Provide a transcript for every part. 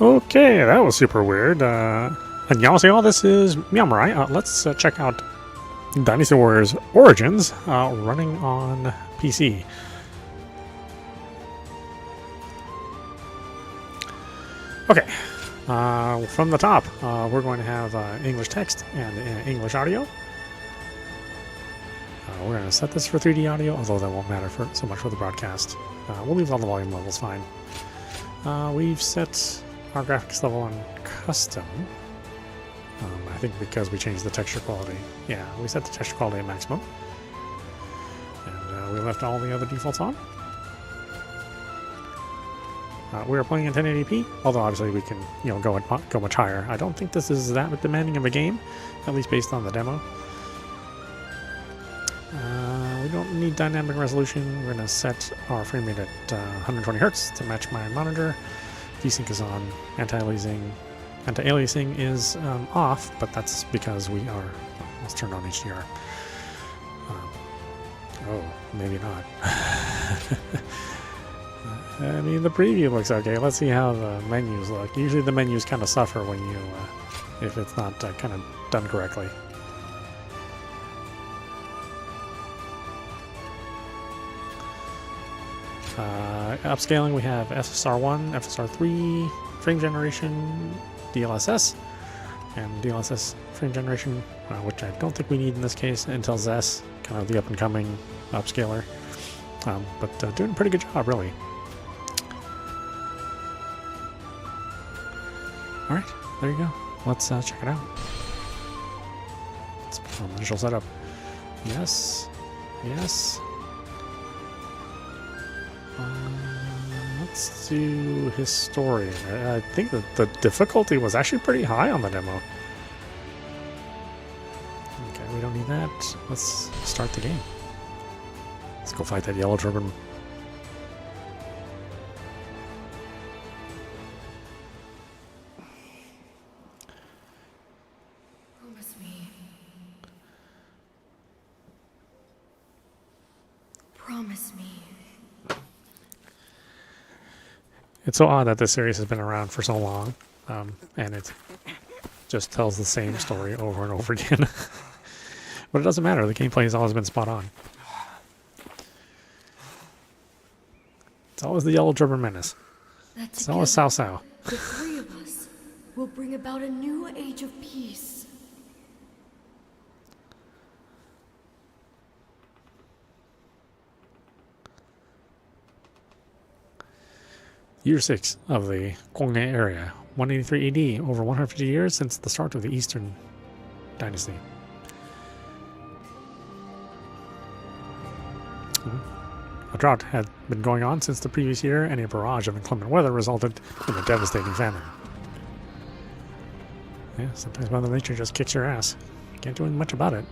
Okay, that was super weird. And y'all see all this is meowmurai. Let's check out Dynasty Warriors Origins running on PC. Okay, from the top, we're going to have English text and English audio. We're going to set this for 3D audio, although that won't matter so much for the broadcast. We'll leave all the volume levels fine. We've set our graphics level on custom. I think because we changed the texture quality. Yeah, we set the texture quality at maximum. And we left all the other defaults on. We are playing in 1080p, although obviously we can, go much higher. I don't think this is that demanding of a game, at least based on the demo. We don't need dynamic resolution. We're going to set our frame rate at 120 Hz to match my monitor. Desync is on. Anti-aliasing is off, but that's because we are... Let's turn on HDR. Oh, maybe not. I mean, the preview looks okay. Let's see how the menus look. Usually the menus kind of suffer when you... if it's not kind of done correctly. Upscaling, we have FSR1, FSR3, frame generation, DLSS, and DLSS frame generation, which I don't think we need in this case, Intel's S, kind of the up-and-coming upscaler, but doing a pretty good job, really. Alright, there you go. Let's check it out. Let's perform initial setup. Yes, yes. Let's do Historian. I think that the difficulty was actually pretty high on the demo. Okay, we don't need that. Let's start the game. Let's go fight that yellow turban. Promise me. Promise me. It's so odd that this series has been around for so long, and it just tells the same story over and over again. But it doesn't matter, the gameplay has always been spot on. It's always the Yellow Turban Menace. It's always Sao Sao. The three of us will bring about a new age of peace. Year 6 of the Gongna area, 183 AD, over 150 years since the start of the Eastern Dynasty. A drought had been going on since the previous year, and a barrage of inclement weather resulted in a devastating famine. Yeah, sometimes Mother Nature just kicks your ass. Can't do much about it.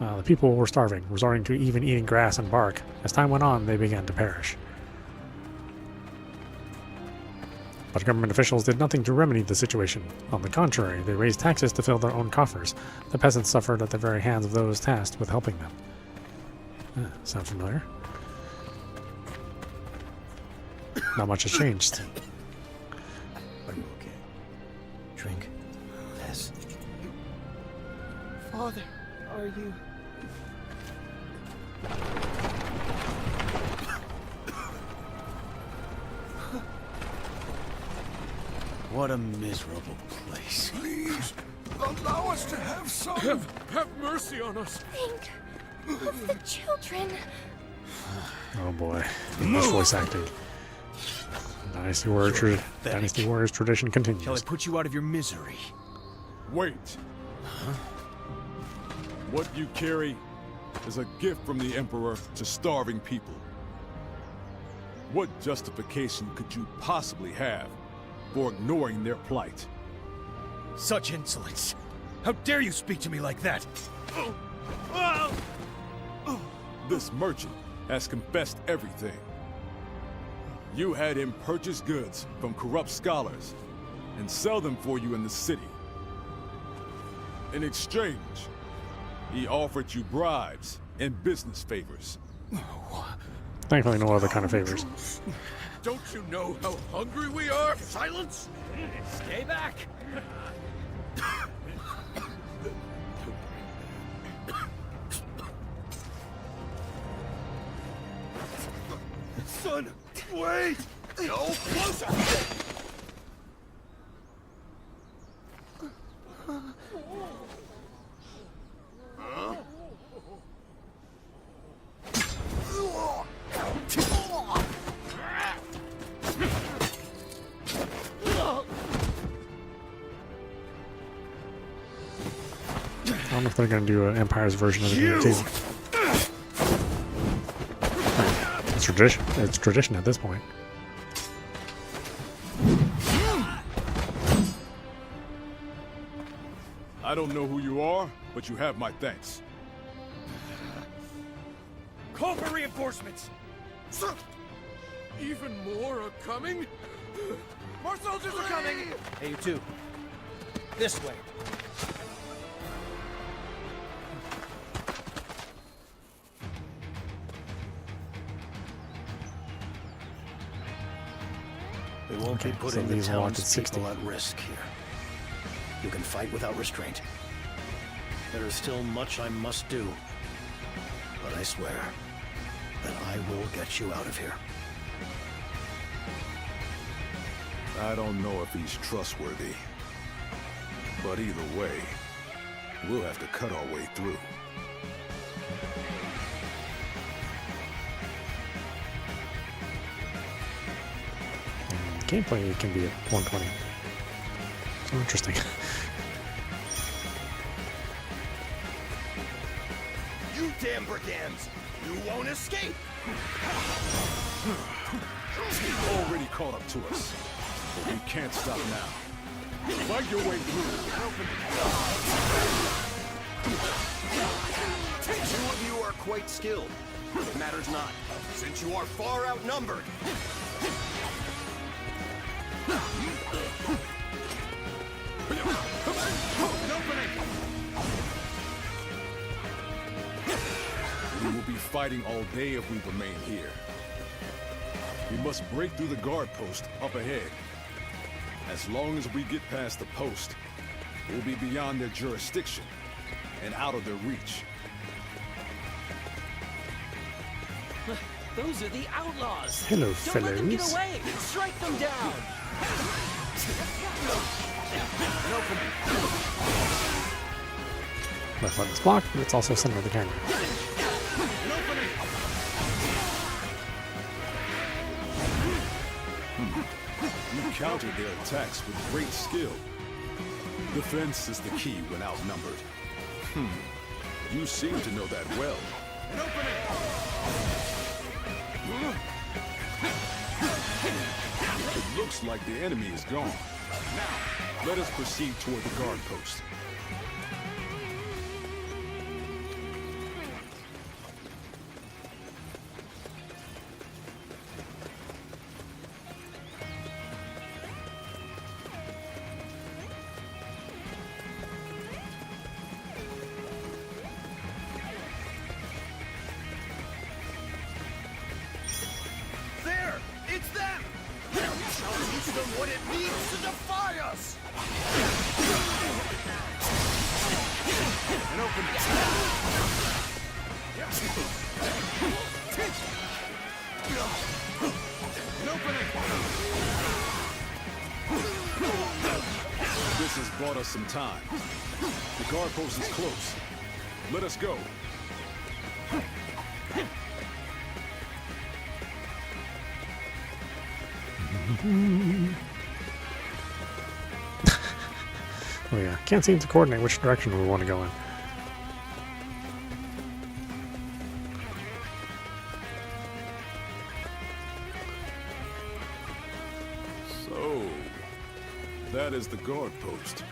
The people were starving, resorting to even eating grass and bark. As time went on, they began to perish. But government officials did nothing to remedy the situation. On the contrary, they raised taxes to fill their own coffers. The peasants suffered at the very hands of those tasked with helping them. Sound familiar? Not much has changed. Are you okay? Drink. Yes. Father, are you... What a miserable place. Please, allow us to have some... Have mercy on us! Think of the children. Oh boy. English voice acting. Dynasty Warriors tradition continues. Shall I put you out of your misery? Wait. Huh? What you carry is a gift from the Emperor to starving people. What justification could you possibly have for ignoring their plight? Such insolence! How dare you speak to me like that? This merchant has confessed everything. You had him purchase goods from corrupt scholars and sell them for you in the city. In exchange, he offered you bribes and business favors. Thankfully, no other kind of favors. Don't you know how hungry we are? Silence! Stay back! Son, wait! No, closer! I don't know if they're going to do an Empire's version of the game too. It's tradition. It's tradition at this point. I don't know who you are, but you have my thanks. Call for reinforcements! Sir! Even more are coming? More soldiers are coming! Hey, you two. This way. We won't be so putting the these are locked at townspeople 60. at risk here. You can fight without restraint. There is still much I must do, but I swear that I will get you out of here. I don't know if he's trustworthy. But either way, we'll have to cut our way through. Gameplay can be at 120. So interesting. You damn brigands! You won't escape! You've already caught up to us, but we can't stop now. Fight your way through. Two of you are quite skilled. It matters not, since you are far outnumbered. We will be fighting all day if we remain here. We must break through the guard post up ahead. As long as we get past the post, we'll be beyond their jurisdiction and out of their reach. Those are the outlaws. Hello, Don't let them get fellows. away. Strike them down. Left button's blocked, but it's also center of the camera. You countered their attacks with great skill. Defense is the key when outnumbered. You seem to know that well. It looks like the enemy is gone. Now, let us proceed toward the guard post. There! It's them! Now we shall teach them what it means to defy us! An open... An opening! This has bought us some time. The guard post is close. Let us go. Oh yeah, can't seem to coordinate which direction we want to go in. So, that is the guard post.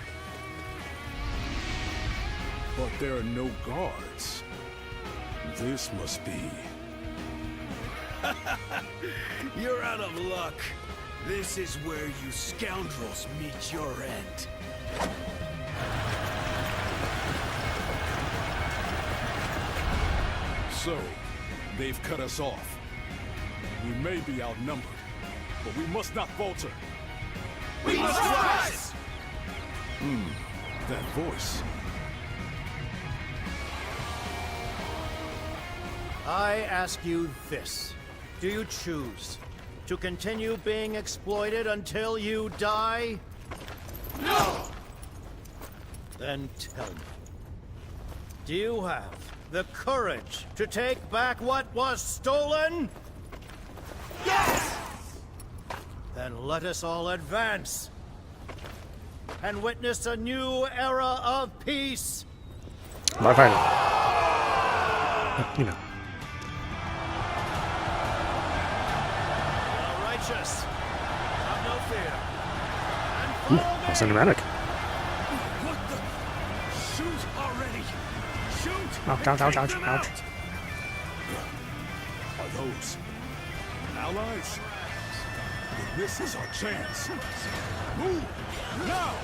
But there are no guards. This must be... You're out of luck. This is where you scoundrels meet your end. So, they've cut us off. We may be outnumbered, but we must not falter. We must rise! That voice. I ask you this. Do you choose to continue being exploited until you die? No! Then tell me. Do you have the courage to take back what was stolen? Yes! Then let us all advance and witness a new era of peace. By fighting. You know. The righteous have no fear. And Ooh, follow me. cinematic. What the? Shoot already! Shoot! Ouch, ouch, ouch, ouch, Take them ouch. out! Are those allies? Then this is our chance. Move now!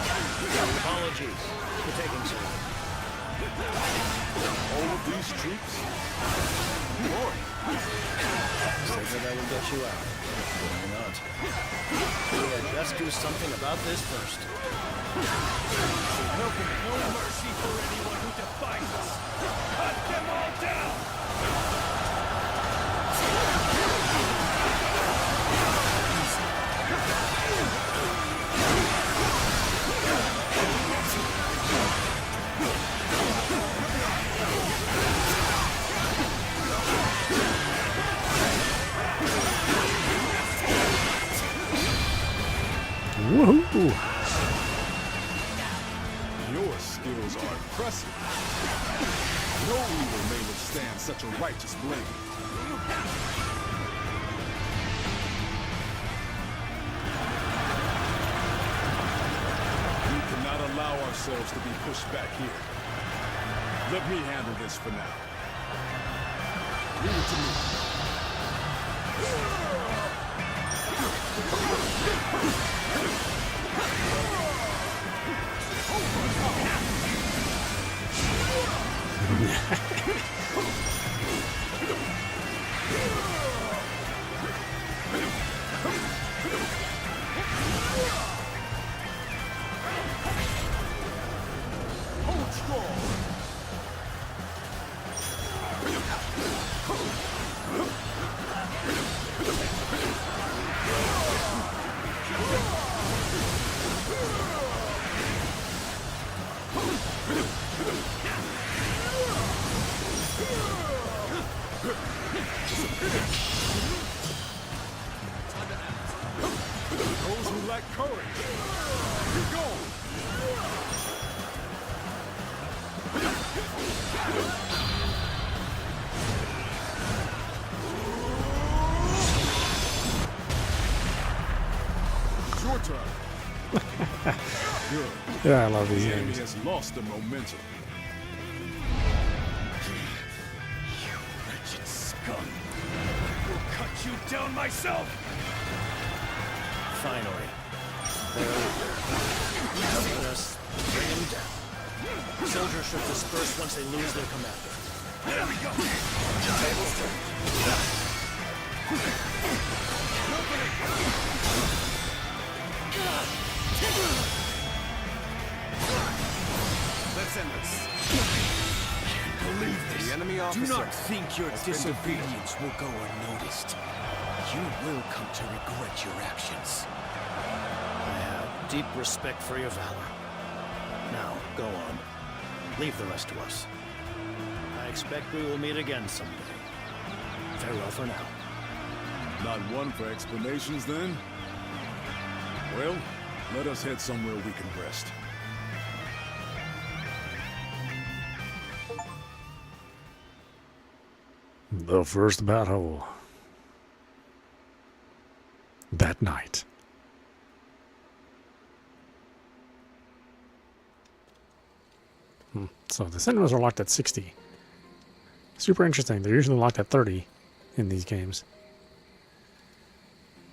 Apologies for taking so long. All of these troops? Who are you? Figured I would get you out. Why not? We had best do something about this first. No mercy for anyone who defies us! Cut them all down! Woohoo! Your skills are impressive. No evil may withstand such a righteous blade. We cannot allow ourselves to be pushed back here. Let me handle this for now. Leave it to me. Hold strong. Those who lack courage, be gone. It's your turn. Good. Yeah, I love these The enemy games. has lost the momentum. You wretched scum! I will cut you down myself! Finally. Let us bring him down. Soldiers should disperse once they lose their commander. There we go! Tables turn. Let's end this. Believe this. The enemy Do officer not think your has been disobedience will go unnoticed. You will come to regret your actions. I have deep respect for your valor. Now, go on. Leave the rest to us. I expect we will meet again someday. Farewell for now. Not one for explanations, then? Well, let us head somewhere we can rest. The first battle. That night. So the cinemas are locked at 60. Super interesting. They're usually locked at 30 in these games.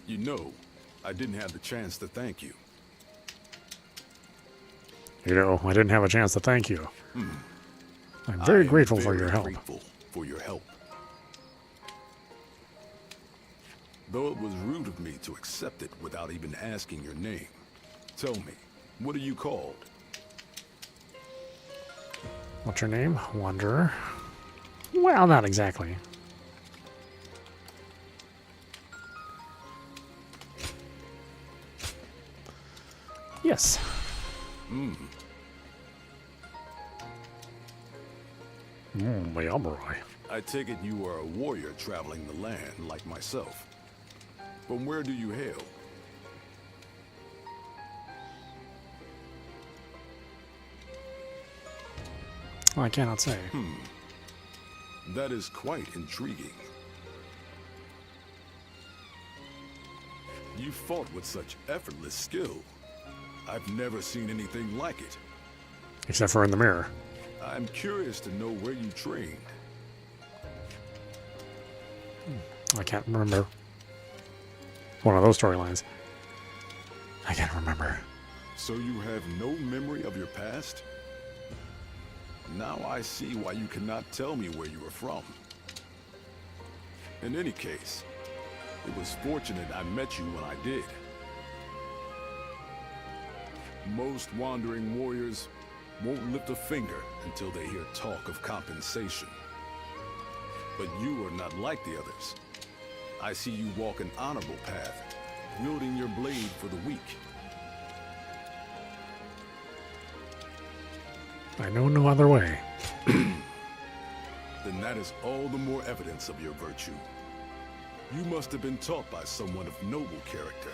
You know, I didn't have the chance to thank you. You know, I didn't have a chance to thank you. I'm very grateful for your help. Grateful for your help. Though it was rude of me to accept it without even asking your name. Tell me, what are you called? What's your name? Wanderer? Well, not exactly. Yes. Meowmurai. I take it you are a warrior traveling the land like myself. From where do you hail? I cannot say. That is quite intriguing. You fought with such effortless skill. I've never seen anything like it. Except for in the mirror. I'm curious to know where you trained. I can't remember. One of those storylines. I can't remember. So you have no memory of your past? Now I see why you cannot tell me where you are from. In any case, it was fortunate I met you when I did. Most wandering warriors won't lift a finger until they hear talk of compensation. But you are not like the others. I see you walk an honorable path, wielding your blade for the weak. I know no other way. Then that is all the more evidence of your virtue. You must have been taught by someone of noble character.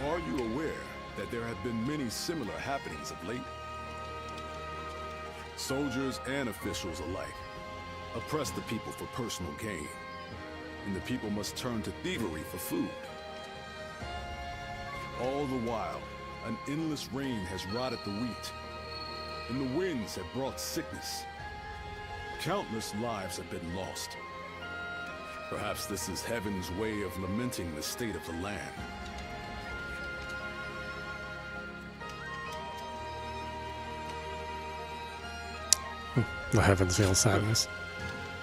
Are you aware that there have been many similar happenings of late? Soldiers and officials alike oppress the people for personal gain, and the people must turn to thievery for food. All the while, an endless rain has rotted the wheat, and the winds have brought sickness. Countless lives have been lost. Perhaps this is heaven's way of lamenting the state of the land. The heavens feel sadness.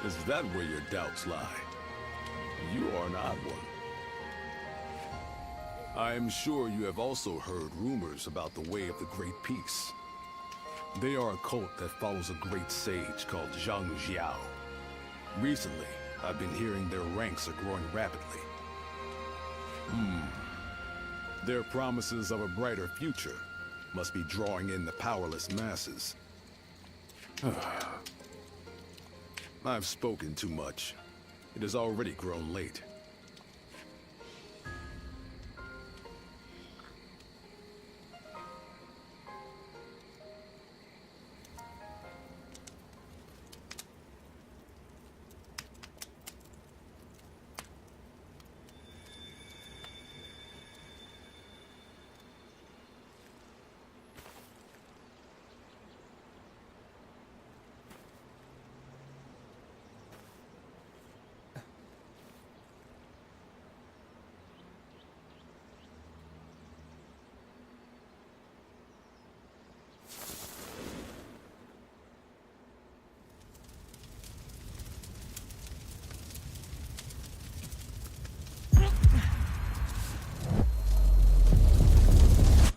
Is that where your doubts lie? You are an odd one. I am sure you have also heard rumors about the Way of the Great Peace. They are a cult that follows a great sage called Zhang Jiao. Recently, I've been hearing their ranks are growing rapidly. Their promises of a brighter future must be drawing in the powerless masses. I've spoken too much. It has already grown late.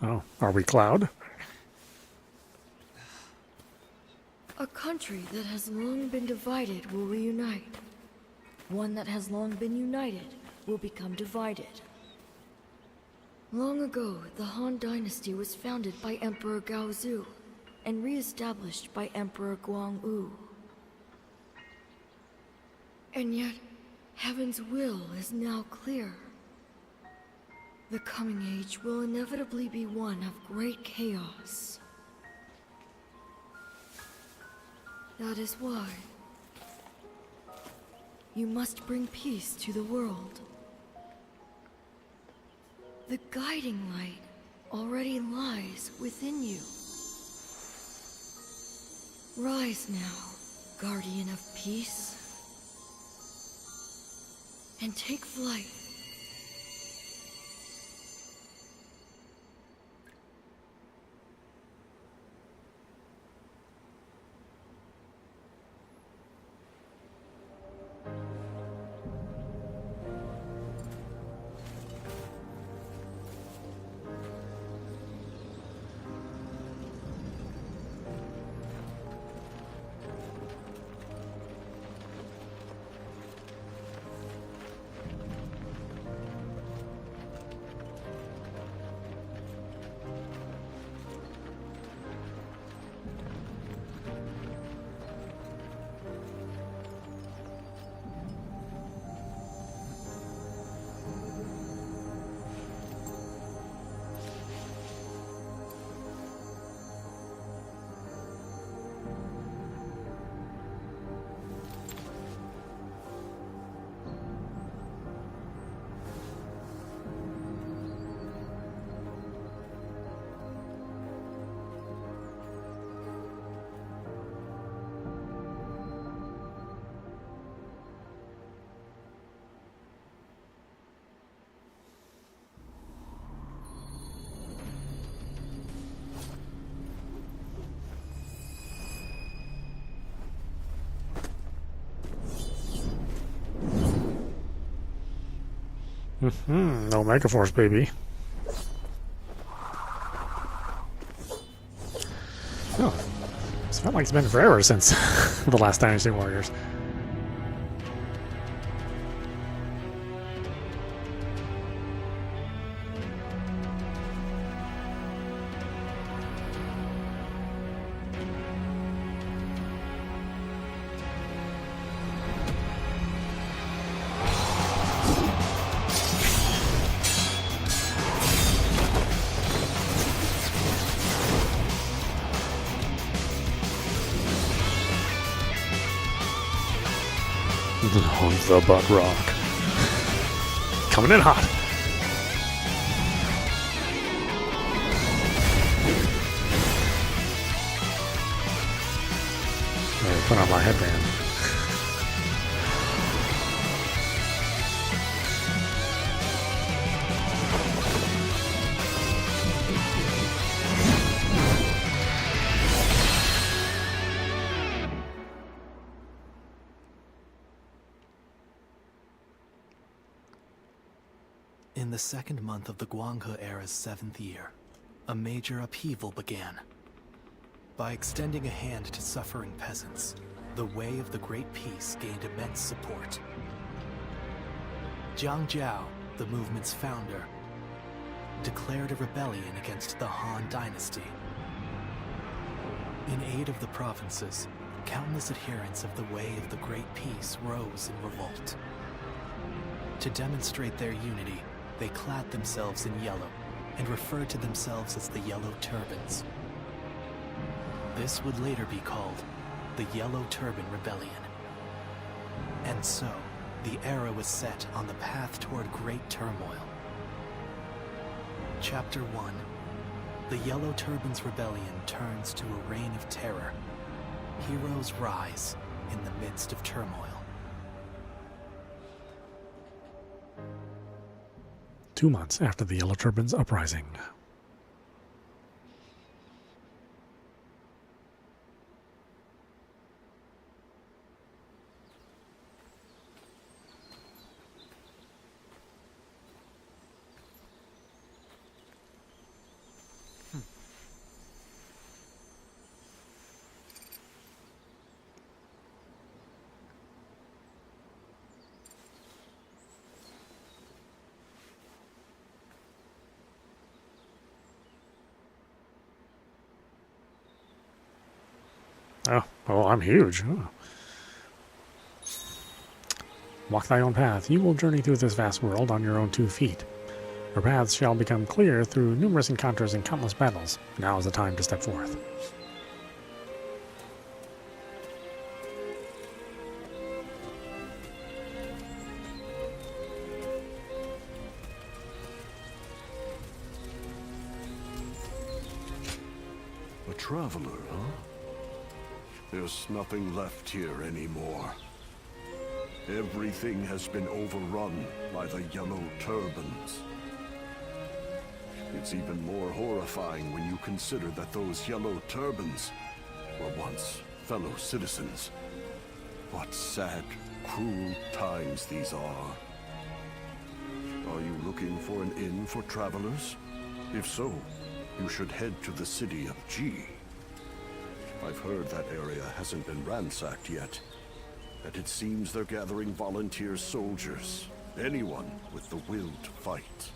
Oh, are we Cloud? A country that has long been divided will reunite. One that has long been united will become divided. Long ago, the Han Dynasty was founded by Emperor Gaozu and re-established by Emperor Guangwu. And yet, Heaven's will is now clear. The coming age will inevitably be one of great chaos. That is why you must bring peace to the world. The guiding light already lies within you. Rise now, guardian of peace, and take flight. No Megaforce, baby. Oh, it's felt like it's been forever since the last Dynasty Warriors. On the butt rock. Coming in hot. I put on my headband. In the second month of the Guanghe era's 7th year, a major upheaval began. By extending a hand to suffering peasants, the way of the Great Peace gained immense support. Jiang Jiao, the movement's founder, declared a rebellion against the Han Dynasty. In aid of the provinces, countless adherents of the way of the Great Peace rose in revolt. To demonstrate their unity, they clad themselves in yellow and referred to themselves as the Yellow Turbans. This would later be called the Yellow Turban Rebellion. And so, the era was set on the path toward great turmoil. Chapter 1. The Yellow Turbans Rebellion turns to a reign of terror. Heroes rise in the midst of turmoil. 2 months after the Yellow Turbans uprising. Oh, well, I'm huge. Oh. Walk thy own path. You will journey through this vast world on your own 2 feet. Your paths shall become clear through numerous encounters and countless battles. Now is the time to step forth. A traveler, huh? There's nothing left here anymore. Everything has been overrun by the Yellow Turbans. It's even more horrifying when you consider that those Yellow Turbans were once fellow citizens. What sad, cruel times these are. Are you looking for an inn for travelers? If so, you should head to the city of G. I've heard that area hasn't been ransacked yet, and it seems they're gathering volunteer soldiers. Anyone with the will to fight.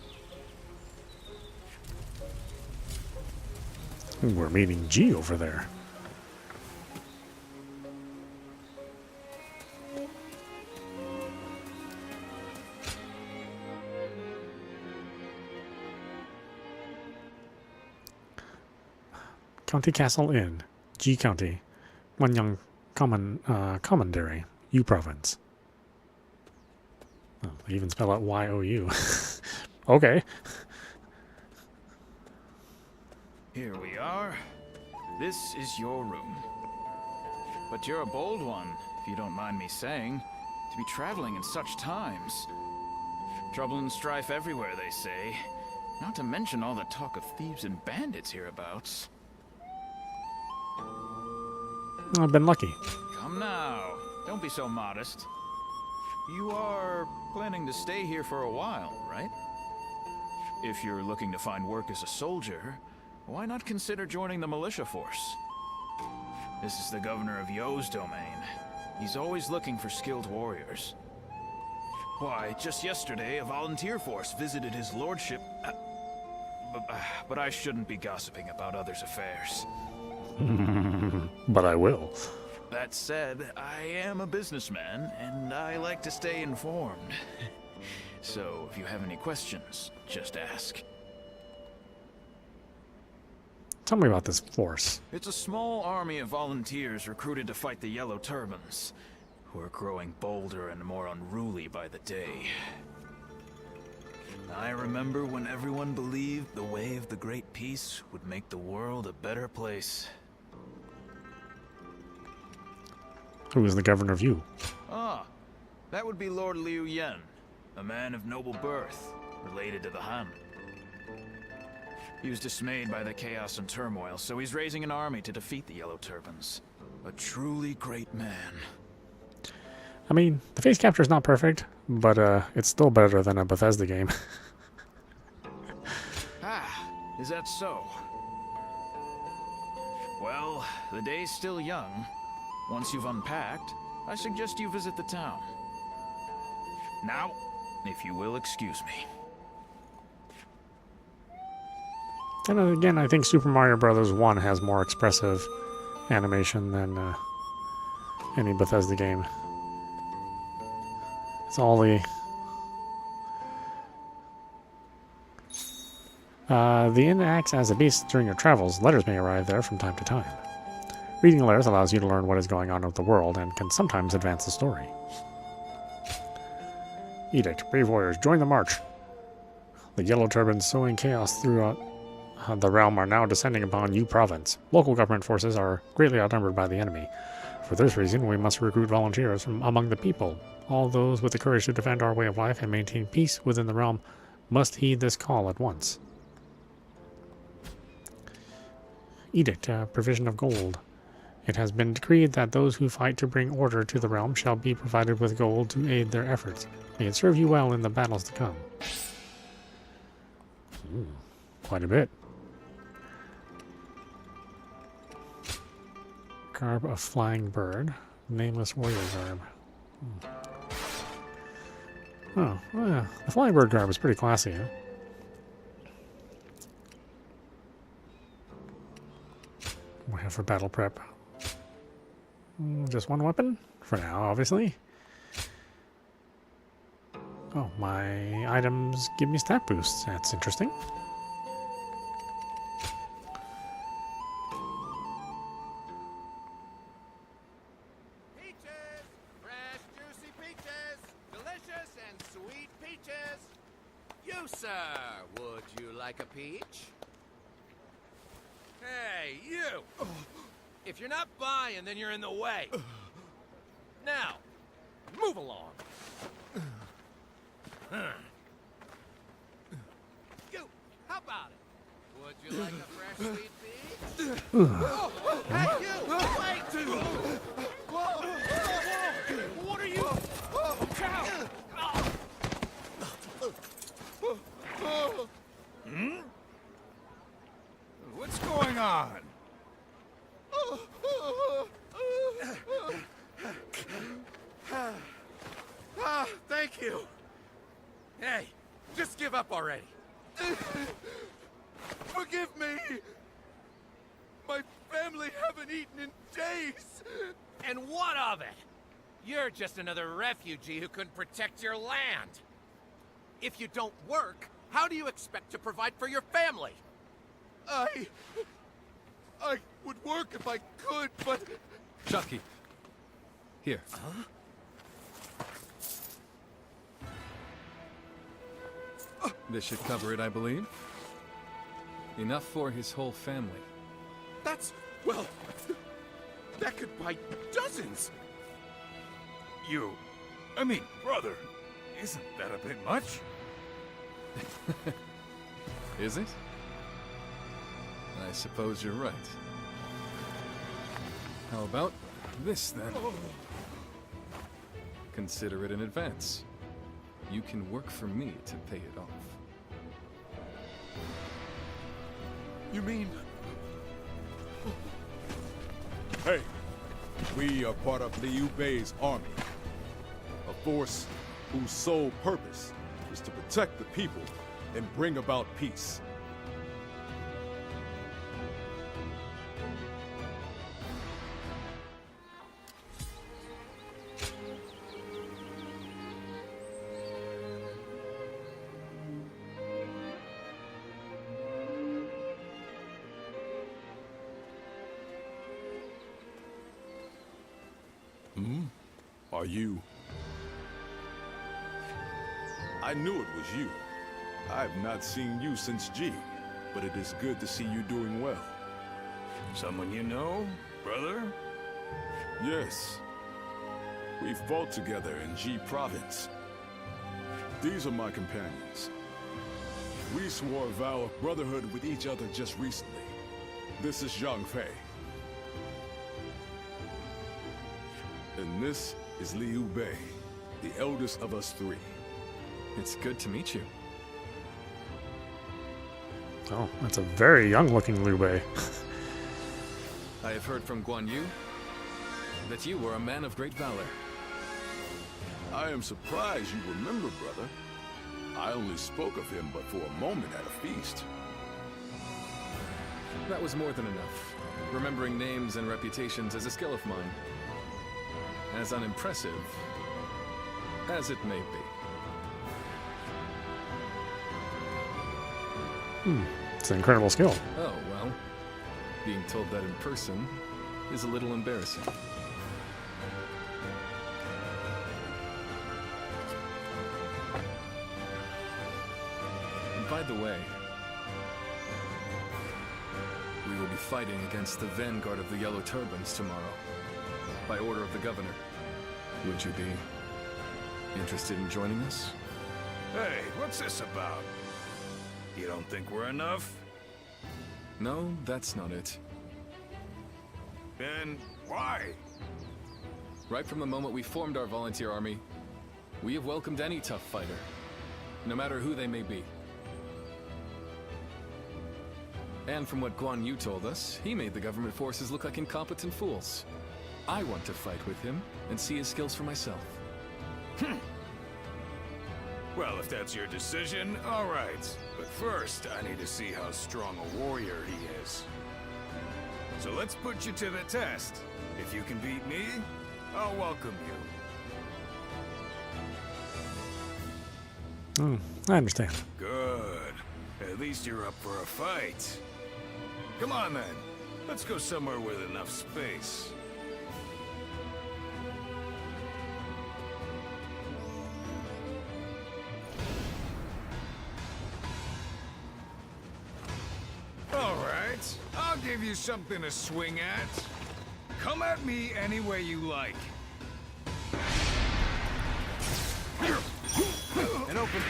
We're meeting G over there. County Castle Inn, G County, Wanyang Commandery, U Province. Oh, they even spell it Y-O-U. Okay. Here we are. This is your room. But you're a bold one, if you don't mind me saying, to be traveling in such times. Trouble and strife everywhere, they say. Not to mention all the talk of thieves and bandits hereabouts. I've been lucky. Come now, don't be so modest. You are planning to stay here for a while, right? If you're looking to find work as a soldier, why not consider joining the militia force? This is the governor of Yo's domain. He's always looking for skilled warriors. Why, just yesterday, a volunteer force visited his lordship. But I shouldn't be gossiping about others' affairs. But I will. That said, I am a businessman, and I like to stay informed. So, if you have any questions, just ask. Tell me about this force. It's a small army of volunteers recruited to fight the Yellow Turbans, who are growing bolder and more unruly by the day. I remember when everyone believed the way of the Great Peace would make the world a better place. Who is the governor of Yu? Ah, that would be Lord Liu Yen, a man of noble birth, related to the Han. He was dismayed by the chaos and turmoil, so he's raising an army to defeat the Yellow Turbans. A truly great man. I mean, the face capture is not perfect, but it's still better than a Bethesda game. Ah, is that so? Well, the day's still young. Once you've unpacked, I suggest you visit the town. Now, if you will excuse me. And again, I think Super Mario Bros. 1 has more expressive animation than any Bethesda game. It's all the inn acts as a base during your travels. Letters may arrive there from time to time. Reading letters allows you to learn what is going on with the world and can sometimes advance the story. Edict. Brave warriors, join the march. The Yellow Turbans sowing chaos throughout the realm are now descending upon Yu province. Local government forces are greatly outnumbered by the enemy. For this reason, we must recruit volunteers from among the people. All those with the courage to defend our way of life and maintain peace within the realm must heed this call at once. Edict. Provision of gold. It has been decreed that those who fight to bring order to the realm shall be provided with gold to aid their efforts. May it serve you well in the battles to come. Quite a bit. Garb of Flying Bird. Nameless warrior garb. Oh, well, the Flying Bird garb is pretty classy, huh? What do we have for battle prep? Just one weapon? For now, obviously. Oh, my items give me stat boosts. That's interesting. Peaches! Fresh, juicy peaches! Delicious and sweet peaches! You, sir, would you like a peach? Hey, you! If you're not buying, then you're in the way. Now, move along. You, how about it? Would you like a fresh sweet peach? Oh, hey, you! Wait! Whoa! What are you? What's going on? Thank you. Hey, just give up already. Forgive me! My family haven't eaten in days! And what of it? You're just another refugee who couldn't protect your land. If you don't work, how do you expect to provide for your family? I would work if I could, but... Chucky. Here. Huh? This should cover it, I believe. Enough for his whole family. That's... well... that could buy dozens! I mean, brother, isn't that a bit much? Is it? I suppose you're right. How about this, then? Consider it in advance. you can work for me to pay it off. You mean... Hey, we are part of Liu Bei's army. A force whose sole purpose is to protect the people and bring about peace. Are you? I knew it was you. I have not seen you since G, but it is good to see you doing well. Someone you know, brother? Yes. We fought together in G province. These are my companions. We swore a vow of brotherhood with each other just recently. This is Zhang Fei. And this is Liu Bei, the eldest of us three. It's good to meet you. Oh, that's a very young-looking Liu Bei. I have heard from Guan Yu that you were a man of great valor. I am surprised you remember, brother. I only spoke of him but for a moment at a feast. That was more than enough. Remembering names and reputations is a skill of mine. As unimpressive as it may be. It's an incredible skill. Oh, well, being told that in person is a little embarrassing. And by the way, we will be fighting against the vanguard of the Yellow Turbans tomorrow, by order of the governor. Would you be interested in joining us? Hey, what's this about? You don't think we're enough? No, that's not it. Then why? Right from the moment we formed our volunteer army, we have welcomed any tough fighter, no matter who they may be. And from what Guan Yu told us, he made the government forces look like incompetent fools. I want to fight with him and see his skills for myself. Well, if that's your decision, all right. But first, I need to see how strong a warrior he is. So let's put you to the test. If you can beat me, I'll welcome you. I understand. Good. At least you're up for a fight. Come on then. Let's go somewhere with enough space. All right. I'll give you something to swing at. Come at me any way you like. And open.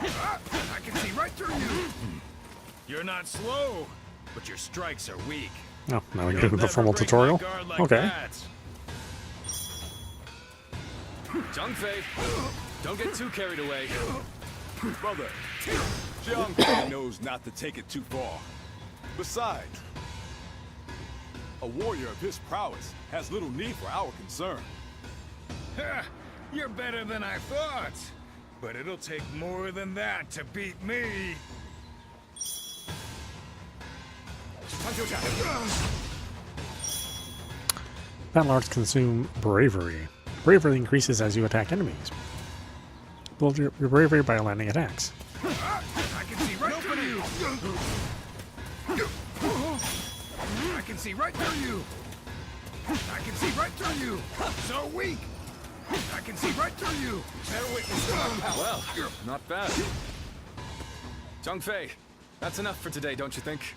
I can see right through you. You're not slow, but your strikes are weak. Oh, now we can do the formal tutorial. Okay. Zhang Fei, don't get too carried away. Brother, Jiang Fei knows not to take it too far. Besides, a warrior of his prowess has little need for our concern. You're better than I thought. But it'll take more than that to beat me. Battle arts consume bravery. Bravery increases as you attack enemies. Build your bravery by landing attacks. I can see right through you. I can see right through you. I can see right through you. So weak. I can see right through you. Better witness strong power. Well, not bad. Zhang Fei, that's enough for today, don't you think?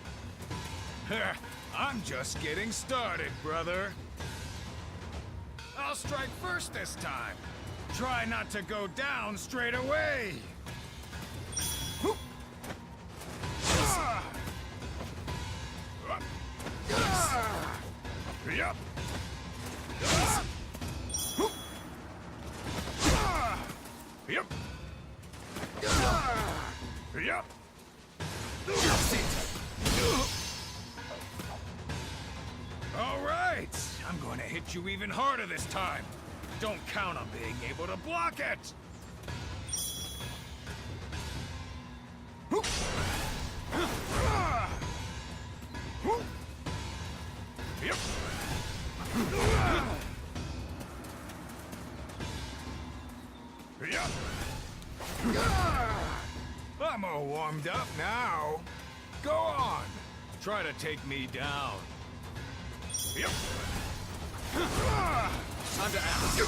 I'm just getting started, brother. I'll strike first this time. Try not to go down straight away. Yep. All right, I'm going to hit you even harder this time. Don't count on being able to block it. Yep. I'm all warmed up now. Go on. Try to take me down. Yep. Time to act.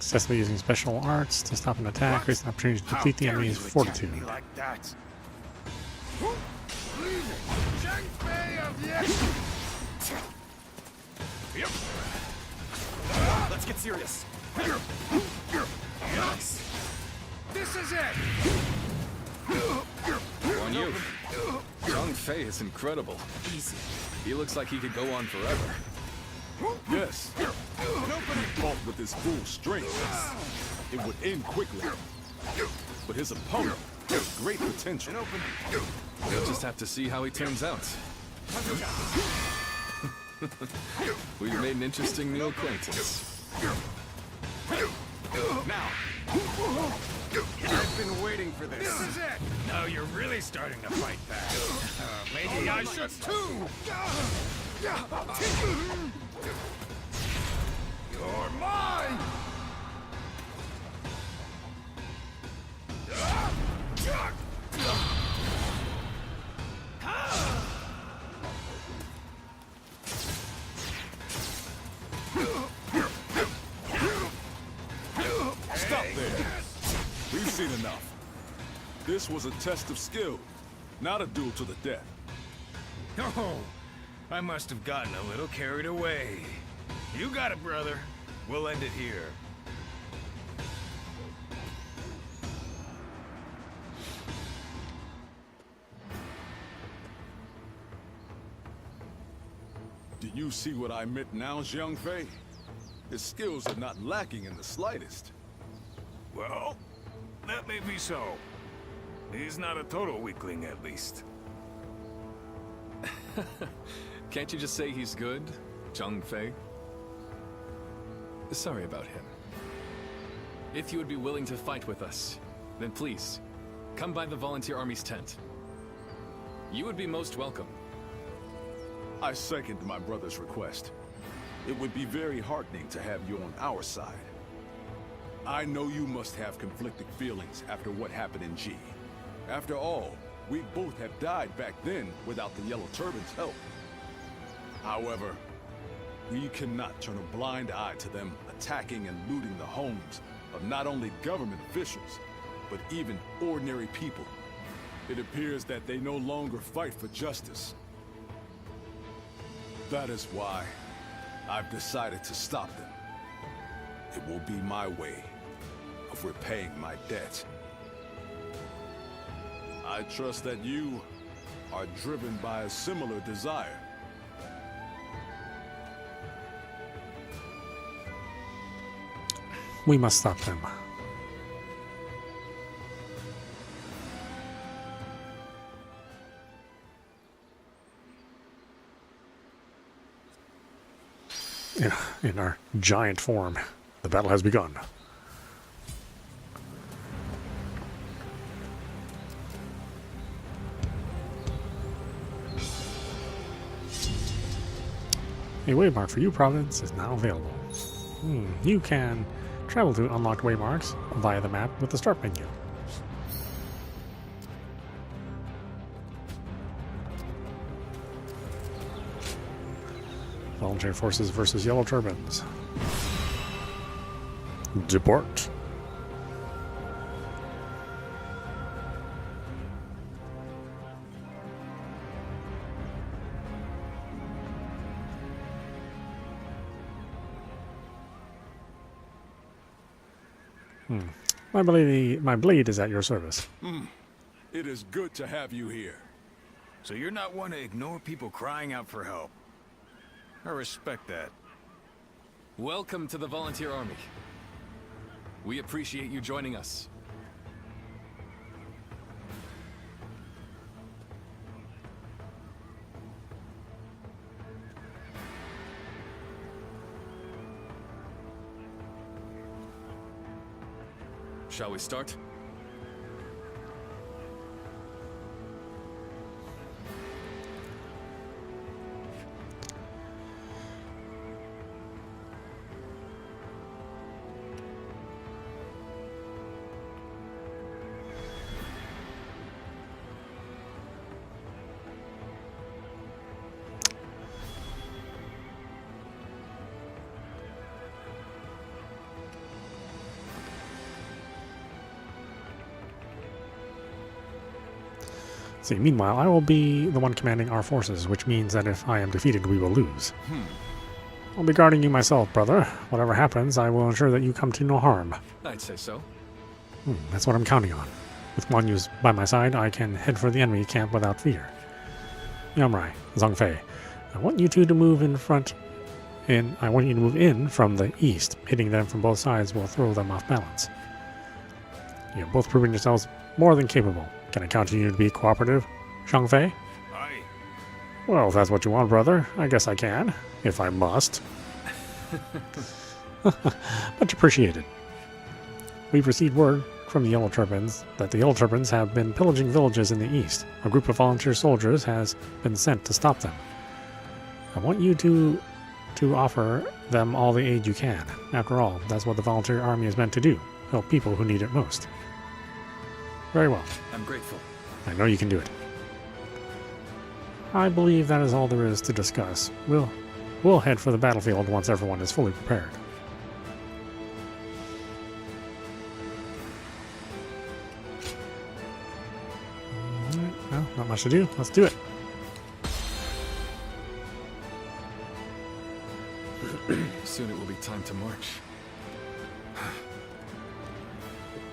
Successfully using special arts to stop an attack, creates an opportunity to deplete the enemy's fortitude. Like that. Yep. Let's get serious. Nice. This is it. On you. Zhang Fei is incredible. Easy. He looks like he could go on forever. Yes. Nobody fought with his full strength. It would end quickly. But his opponent has great potential. We'll just have to see how he turns out. We've made an interesting new acquaintance. Now. I've been waiting for this. This is it. Now you're really starting to fight back. Maybe I should too. You're mine. Stop there. We've seen enough. This was a test of skill, not a duel to the death. Oh, I must have gotten a little carried away. You got it, brother. We'll end it here. Do you see what I meant now, Zhang Fei? His skills are not lacking in the slightest. Well, that may be so. He's not a total weakling, at least. Can't you just say he's good, Zhang Fei? Sorry about him. If you would be willing to fight with us, then please, come by the Volunteer Army's tent. You would be most welcome. I second my brother's request. It would be very heartening to have you on our side. I know you must have conflicting feelings after what happened in G. After all, we both have died back then without the Yellow Turban's help. However, we cannot turn a blind eye to them attacking and looting the homes of not only government officials, but even ordinary people. It appears that they no longer fight for justice. That is why I've decided to stop them. It will be my way of repaying my debt. I trust that you are driven by a similar desire. We must stop them. In our giant form, the battle has begun. A waymark for you province is now available. You can travel to unlocked waymarks via the map with the start menu. Volunteer forces versus Yellow Turbans. Depart. My blade is at your service. It is good to have you here. So you're not one to ignore people crying out for help. I respect that. Welcome to the Volunteer Army. We appreciate you joining us. Shall we start? See, meanwhile, I will be the one commanding our forces, which means that if I am defeated, we will lose. I'll be guarding you myself, brother. Whatever happens, I will ensure that you come to no harm. I'd say so. That's what I'm counting on. With Guan Yu's by my side, I can head for the enemy camp without fear. Meowmurai, Zhongfei, I want you two to move in front, and I want you to move in from the east. Hitting them from both sides will throw them off balance. You have both proven yourselves more than capable. Can I count on you to be cooperative, Zhongfei? Aye. Well, if that's what you want, brother, I guess I can, if I must. Much appreciated. We've received word from the Yellow Turbans that the Yellow Turbans have been pillaging villages in the east. A group of volunteer soldiers has been sent to stop them. I want you to offer them all the aid you can. After all, that's what the volunteer army is meant to do, help people who need it most. Very well. I'm grateful. I know you can do it. I believe that is all there is to discuss. We'll head for the battlefield once everyone is fully prepared. Alright, well, not much to do. Let's do it. Soon it will be time to march.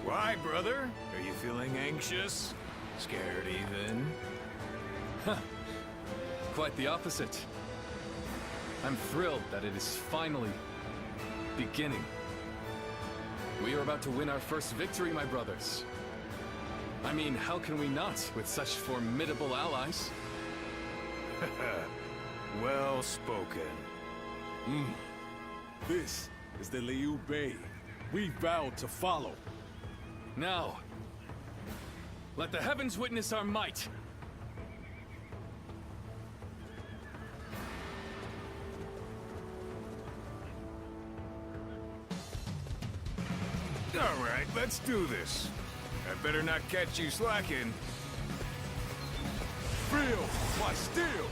Why, brother? Are you feeling anxious? Scared even? Quite the opposite. I'm thrilled that it is finally beginning. We are about to win our first victory, my brothers. I mean, how can we not, with such formidable allies? Well spoken. This is the Liu Bei. We vowed to follow. Now, let the heavens witness our might. All right, let's do this. I better not catch you slacking. Feel my steel!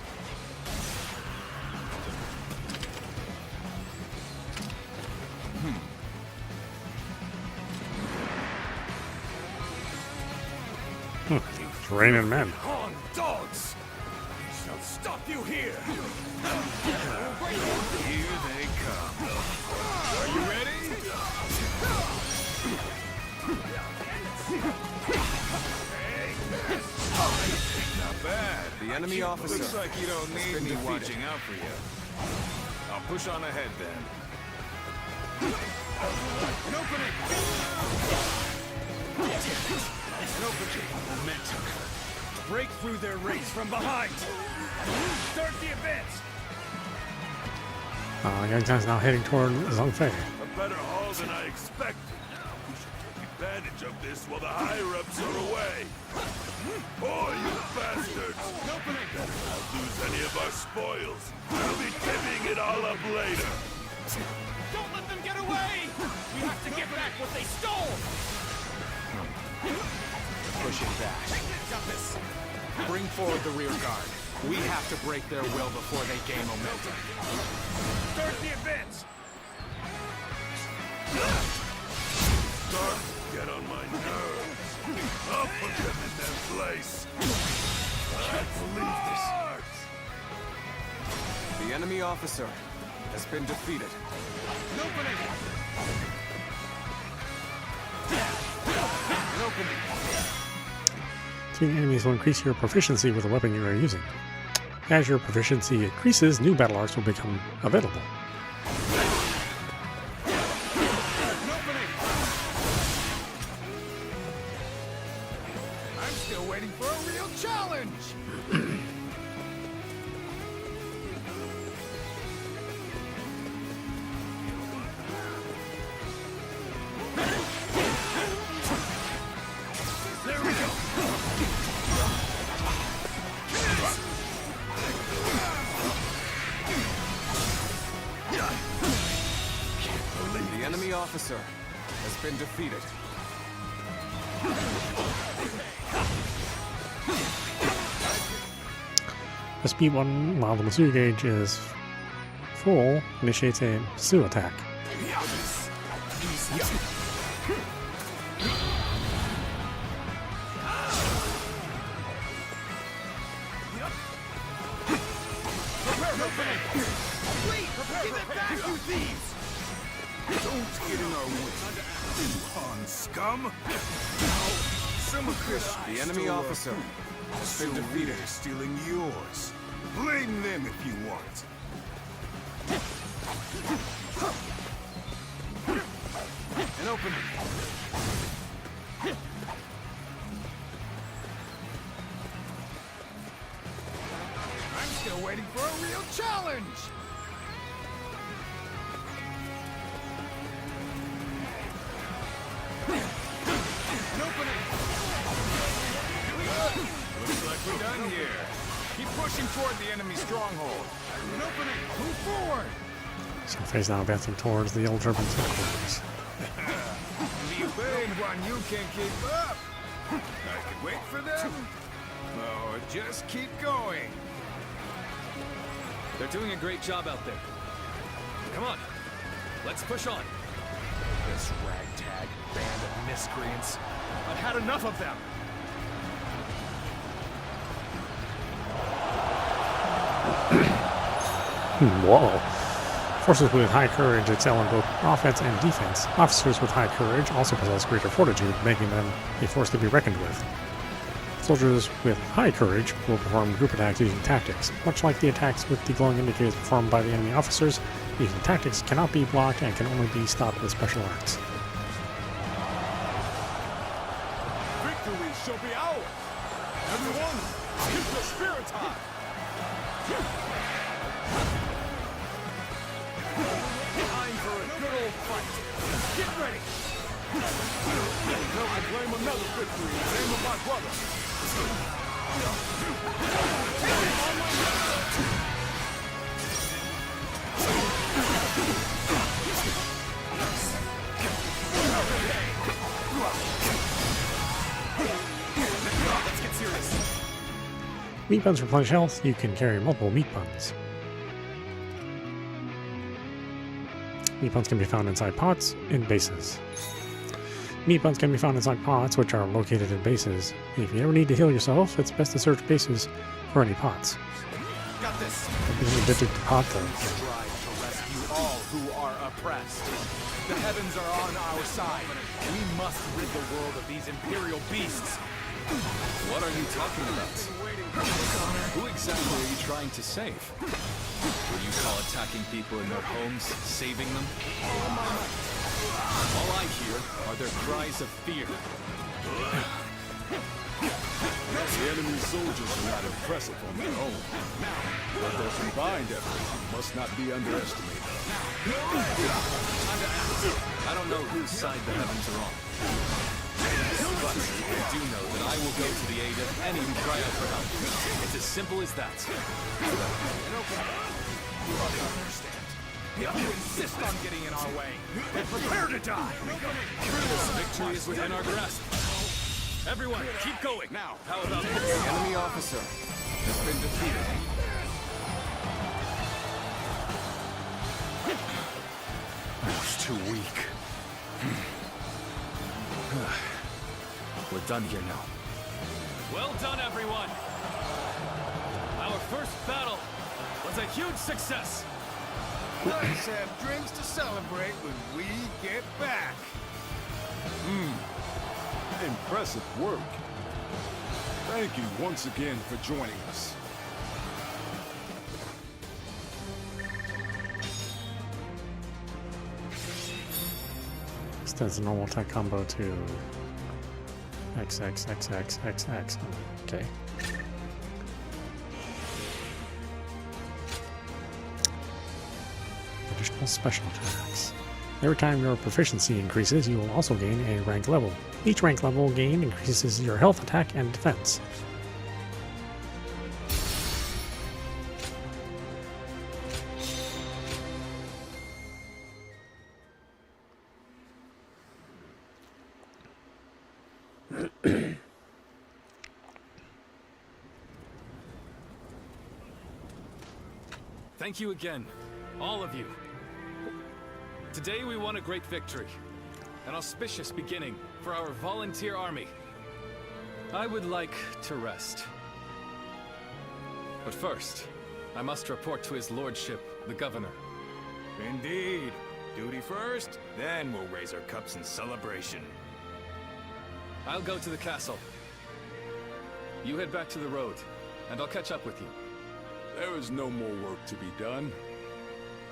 It's raining men. On, dogs! We shall stop you here! Here they come. Are you ready? Not bad. The enemy officer. Looks like you don't need me watching out for you. I'll push on ahead then. An opening! An opening. Momentum. Break through their ranks from behind. Start the advance. Young Tan's now heading toward Zhongfei. A better haul than I expected. We should take advantage of this while the higher-ups are away. Oh, you bastards! Better not lose any of our spoils. We'll be divvying it all up later. Don't let them get away! We have to get back what they stole! Pushing back. Got this! Bring forward the rear guard. We have to break their will before they gain momentum. Start the advance. Start to get on my nerves. I'll put them in their place. I believe this. The enemy officer has been defeated. An opening. An opening. Seeing enemies will increase your proficiency with the weapon you are using. As your proficiency increases, new battle arts will become available. waiting for a real challenge! There we go! The enemy officer has been defeated. The speed one, while the Masu gauge is full, initiates a Masu attack. Don't get in our way, you Han scum! Some of this The enemy officer has been defeated. They're stealing yours. Blame them if you want. An opening. I'm still waiting for a real challenge! An opening! Looks like we're done here. Keep pushing toward the enemy stronghold. An opening! Move forward! So phase now advancing towards the Yellow Turban's headquarters. Big one, you can't keep up! I can wait for them? Oh, just keep going! They're doing a great job out there. Come on, let's push on. This ragtag band of miscreants. I've had enough of them. Whoa. Forces with high courage excel in both offense and defense. Officers with high courage also possess greater fortitude, making them a force to be reckoned with. Soldiers with high courage will perform group attacks using tactics. Much like the attacks with the glowing indicators performed by the enemy officers, these tactics cannot be blocked and can only be stopped with special acts. Victory shall be ours! Everyone, keep your spirits high! Time for a good old fight. Get ready. Now I claim another victory in the name of my brother. Let's get serious. Meat buns replenish health. You can carry multiple meat buns. Meat buns can be found inside pots in bases. Meat buns can be found inside pots, which are located in bases. If you ever need to heal yourself, it's best to search bases for any pots. Got this. Being addicted to pot, though. Strive to rescue all who are oppressed. The heavens are on our side. We must rid the world of these imperial beasts. What are you talking about? Who exactly are you trying to save? Would you call attacking people in their homes saving them? All I hear are their cries of fear. The enemy soldiers are not impressive on their own, but their combined efforts must not be underestimated. I don't know whose side the heavens are on. But I do know that I will go to the aid of any who cry out for help. It's as simple as that. You insist on getting in our way. Then prepare to die. This victory is within our grasp. Everyone, keep going. Now, how about this? The enemy officer has been defeated. I was too weak. We're done here now. Well done, everyone. Our first battle was a huge success. Let's have drinks to celebrate when we get back. Impressive work. Thank you once again for joining us. Extends the normal attack combo to X, X, X, X, X, X. Okay. Additional special attacks. Every time your proficiency increases, you will also gain a rank level. Each rank level gained increases your health, attack, and defense. Thank you again, all of you. Today we won a great victory, an auspicious beginning for our volunteer army. I would like to rest. But first, I must report to his lordship, the governor. Indeed. Duty first, then we'll raise our cups in celebration. I'll go to the castle. You head back to the road, and I'll catch up with you. There is no more work to be done.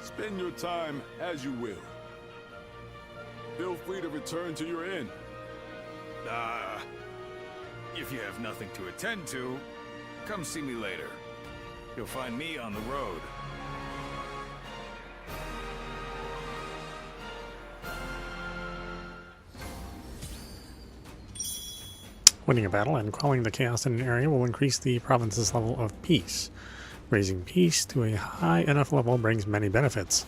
Spend your time as you will. Feel free to return to your inn. If you have nothing to attend to, come see me later. You'll find me on the road. Winning a battle and quelling the chaos in an area will increase the province's level of peace. Raising peace to a high enough level brings many benefits.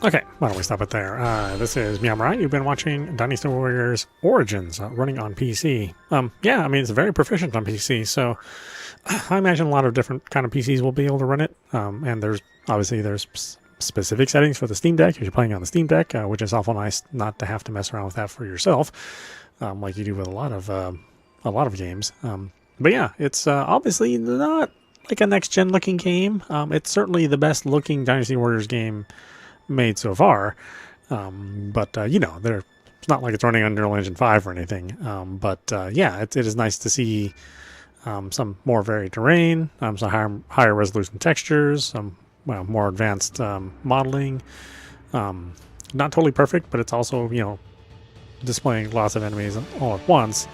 Okay, why don't we stop it there? This is meowmurai. You've been watching Dynasty Warriors Origins running on PC. Yeah, I mean, it's very proficient on PC, so I imagine a lot of different kind of PCs will be able to run it. And there's specific settings for the Steam Deck if you're playing on the Steam Deck, which is awful nice not to have to mess around with that for yourself, like you do with a lot of games. But yeah, it's obviously not like a next-gen looking game. It's certainly the best looking Dynasty Warriors game made so far, but you know, it's not like it's running on Unreal Engine 5 or anything. Yeah, it is nice to see some more varied terrain, some higher resolution textures, some more advanced modeling. Not totally perfect, but it's also, you know, displaying lots of enemies all at once,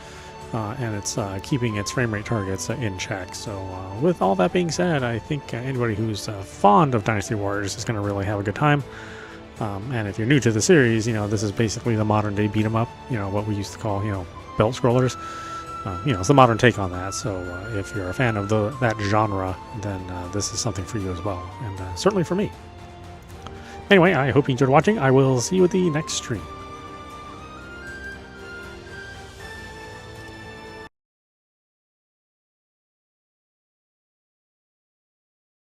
and it's keeping its frame rate targets in check. So with all that being said, I think anybody who's fond of Dynasty Warriors is going to really have a good time. And if you're new to the series, you know, this is basically the modern day beat 'em up, you know, what we used to call, you know, belt scrollers. You know, it's a modern take on that. So if you're a fan of that genre, then this is something for you as well, and certainly for me. Anyway, I hope you enjoyed watching. I will see you at the next stream.